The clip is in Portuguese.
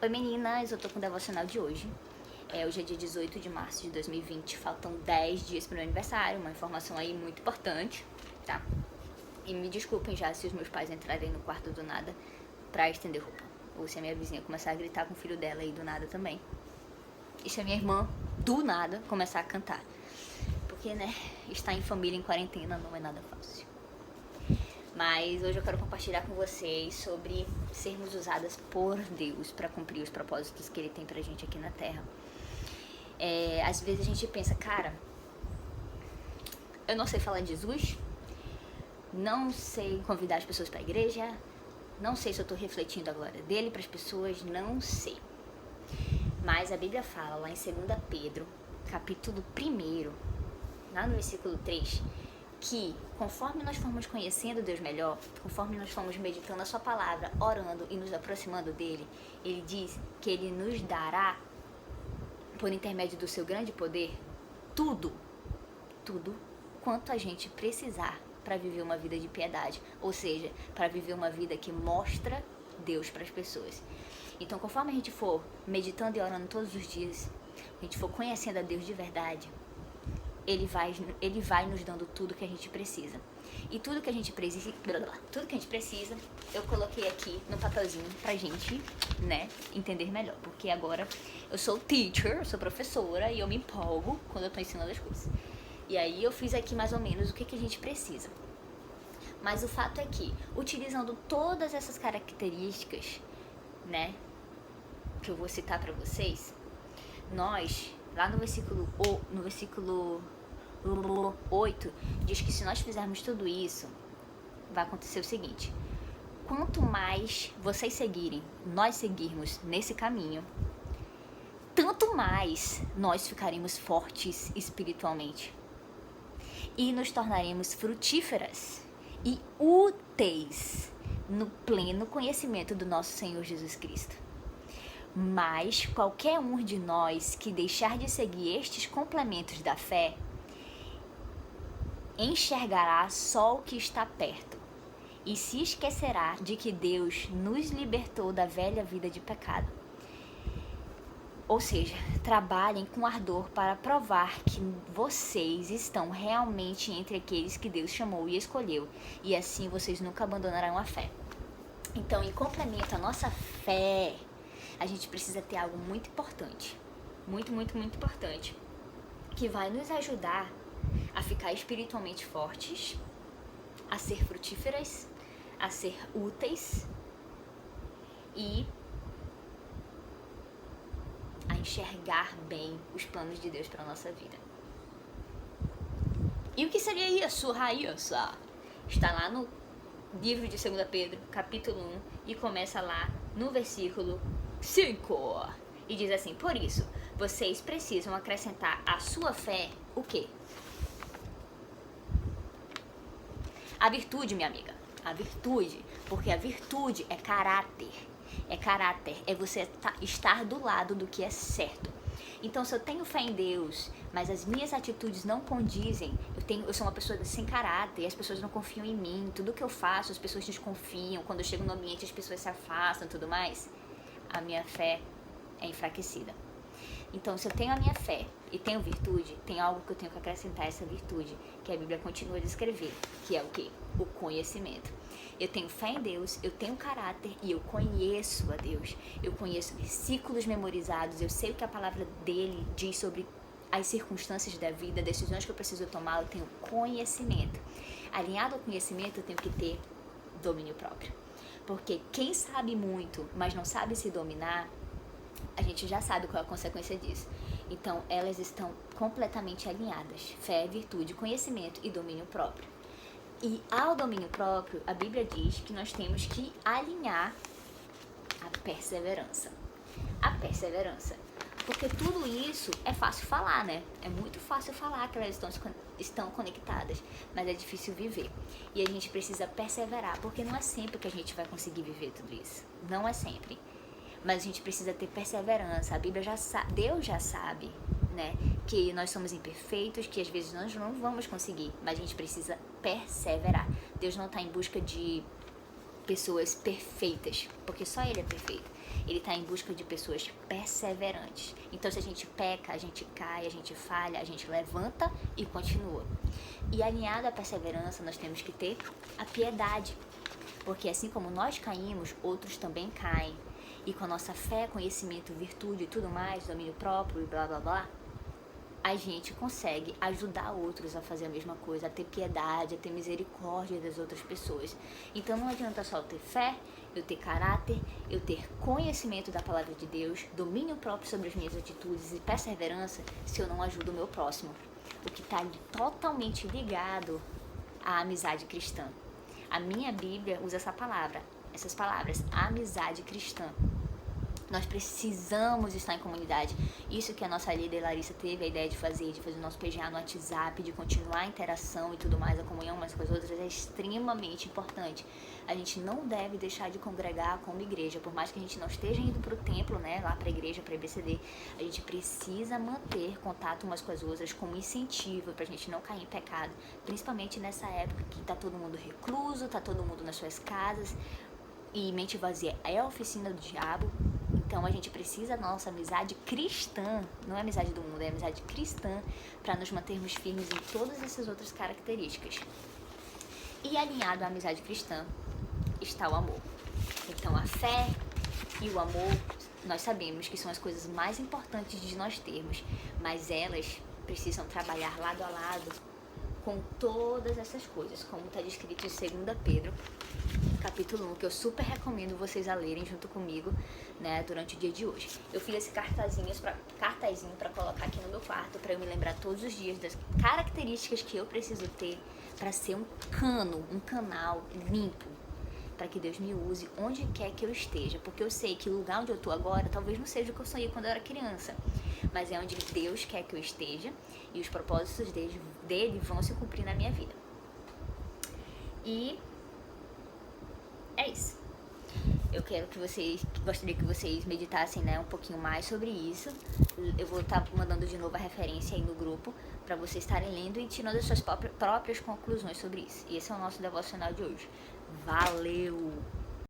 Oi meninas, eu tô com o devocional de hoje. Hoje é dia 18 de março de 2020, faltam 10 dias pro meu aniversário, uma informação aí muito importante, tá? E me desculpem já se os meus pais entrarem no quarto do nada pra estender roupa. Ou se a minha vizinha começar a gritar com o filho dela aí do nada também. E se a minha irmã, do nada, começar a cantar. Porque, né, estar em família em quarentena não é nada fácil. Mas hoje eu quero compartilhar com vocês sobre sermos usadas por Deus para cumprir os propósitos que Ele tem pra gente aqui na Terra. Às vezes a gente pensa, cara, eu não sei falar de Jesus, não sei convidar as pessoas para a igreja, não sei se eu tô refletindo a glória dele para as pessoas, não sei. Mas a Bíblia fala lá em 2 Pedro, capítulo 1, lá no versículo 3, que conforme nós formos conhecendo Deus melhor, conforme nós formos meditando a sua palavra, orando e nos aproximando dele, ele diz que ele nos dará, por intermédio do seu grande poder, tudo quanto a gente precisar para viver uma vida de piedade, ou seja, para viver uma vida que mostra Deus para as pessoas. Então, conforme a gente for meditando e orando todos os dias, a gente for conhecendo a Deus de verdade, Ele vai nos dando tudo que a gente precisa. E tudo que a gente precisa, eu coloquei aqui no papelzinho pra gente, né, entender melhor. Porque agora eu sou teacher, eu sou professora e eu me empolgo quando eu tô ensinando as coisas. E aí eu fiz aqui mais ou menos o que a gente precisa. Mas o fato é que, utilizando todas essas características, né, que eu vou citar pra vocês, nós, lá no versículo 8, diz que se nós fizermos tudo isso, vai acontecer o seguinte: quanto mais vocês seguirem, nós seguirmos nesse caminho, tanto mais nós ficaremos fortes espiritualmente e nos tornaremos frutíferas e úteis no pleno conhecimento do nosso Senhor Jesus Cristo. Mas qualquer um de nós que deixar de seguir estes complementos da fé enxergará só o que está perto e se esquecerá de que Deus nos libertou da velha vida de pecado. Ou seja, trabalhem com ardor para provar que vocês estão realmente entre aqueles que Deus chamou e escolheu, e assim vocês nunca abandonarão a fé. Então, em complemento à nossa fé, a gente precisa ter algo muito importante, muito importante, que vai nos ajudar a ficar espiritualmente fortes, a ser frutíferas, a ser úteis e a enxergar bem os planos de Deus para a nossa vida. E o que seria isso, Raíssa? Está lá no livro de 2 Pedro, capítulo 1, e começa lá no versículo 5. E diz assim: por isso, vocês precisam acrescentar à sua fé o quê? A virtude, minha amiga. A virtude. Porque a virtude é caráter. É caráter. É você estar do lado do que é certo. Então, se eu tenho fé em Deus, mas as minhas atitudes não condizem, eu sou uma pessoa sem caráter, as pessoas não confiam em mim, tudo que eu faço, as pessoas desconfiam, quando eu chego no ambiente as pessoas se afastam e tudo mais, a minha fé é enfraquecida. Então, se eu tenho a minha fé e tenho virtude, tem algo que eu tenho que acrescentar a essa virtude, que a Bíblia continua a descrever, que é o quê? O conhecimento. Eu tenho fé em Deus, eu tenho caráter e eu conheço a Deus. Eu conheço versículos memorizados, eu sei o que a palavra dele diz sobre as circunstâncias da vida, decisões que eu preciso tomar, eu tenho conhecimento. Alinhado ao conhecimento, eu tenho que ter domínio próprio. Porque quem sabe muito, mas não sabe se dominar, a gente já sabe qual é a consequência disso. Então, elas estão completamente alinhadas. Fé, virtude, conhecimento e domínio próprio. E ao domínio próprio, a Bíblia diz que nós temos que alinhar a perseverança. A perseverança. Porque tudo isso é fácil falar, né? É muito fácil falar que elas estão conectadas, mas é difícil viver. E a gente precisa perseverar, porque não é sempre que a gente vai conseguir viver tudo isso. Não é sempre. Mas a gente precisa ter perseverança. A Bíblia já sabe, Deus já sabe, né, que nós somos imperfeitos, que às vezes nós não vamos conseguir, mas a gente precisa perseverar. Deus não está em busca de pessoas perfeitas, porque só Ele é perfeito. ele tá em busca de pessoas perseverantes. Então, se a gente peca, a gente cai, a gente falha, a gente levanta e continua. E alinhado à perseverança, nós temos que ter a piedade. Porque assim como nós caímos, outros também caem. E com a nossa fé, conhecimento, virtude e tudo mais, domínio próprio e blá blá blá, a gente consegue ajudar outros a fazer a mesma coisa, a ter piedade, a ter misericórdia das outras pessoas. Então não adianta só eu ter fé, eu ter caráter, eu ter conhecimento da palavra de Deus, domínio próprio sobre as minhas atitudes e perseverança se eu não ajudo o meu próximo. O que está totalmente ligado à amizade cristã. A minha Bíblia usa essas palavras, amizade cristã. Nós precisamos estar em comunidade. Isso que a nossa líder Larissa teve a ideia de fazer o nosso PGA no WhatsApp, de continuar a interação e tudo mais, a comunhão umas com as outras, é extremamente importante. A gente não deve deixar de congregar como igreja, por mais que a gente não esteja indo para o templo, né, lá para a igreja, para a EBCD, a gente precisa manter contato umas com as outras como incentivo para a gente não cair em pecado, principalmente nessa época que tá todo mundo recluso, tá todo mundo nas suas casas e mente vazia é a oficina do diabo. Então a gente precisa da nossa amizade cristã, não é amizade do mundo, é amizade cristã, para nos mantermos firmes em todas essas outras características. E alinhado à amizade cristã está o amor. Então a fé e o amor, nós sabemos que são as coisas mais importantes de nós termos, mas elas precisam trabalhar lado a lado com todas essas coisas, como está descrito em 2 Pedro, capítulo 1, que eu super recomendo vocês a lerem junto comigo, né, durante o dia de hoje. Eu fiz esse cartazinho para colocar aqui no meu quarto, para eu me lembrar todos os dias das características que eu preciso ter para ser um canal limpo, para que Deus me use onde quer que eu esteja, porque eu sei que o lugar onde eu tô agora talvez não seja o que eu sonhei quando eu era criança, mas é onde Deus quer que eu esteja e os propósitos dele vão se cumprir na minha vida. E é isso. Eu gostaria que vocês meditassem, né, um pouquinho mais sobre isso. Eu vou estar mandando de novo a referência aí no grupo para vocês estarem lendo e tirando as suas próprias conclusões sobre isso. E esse é o nosso devocional de hoje. Valeu!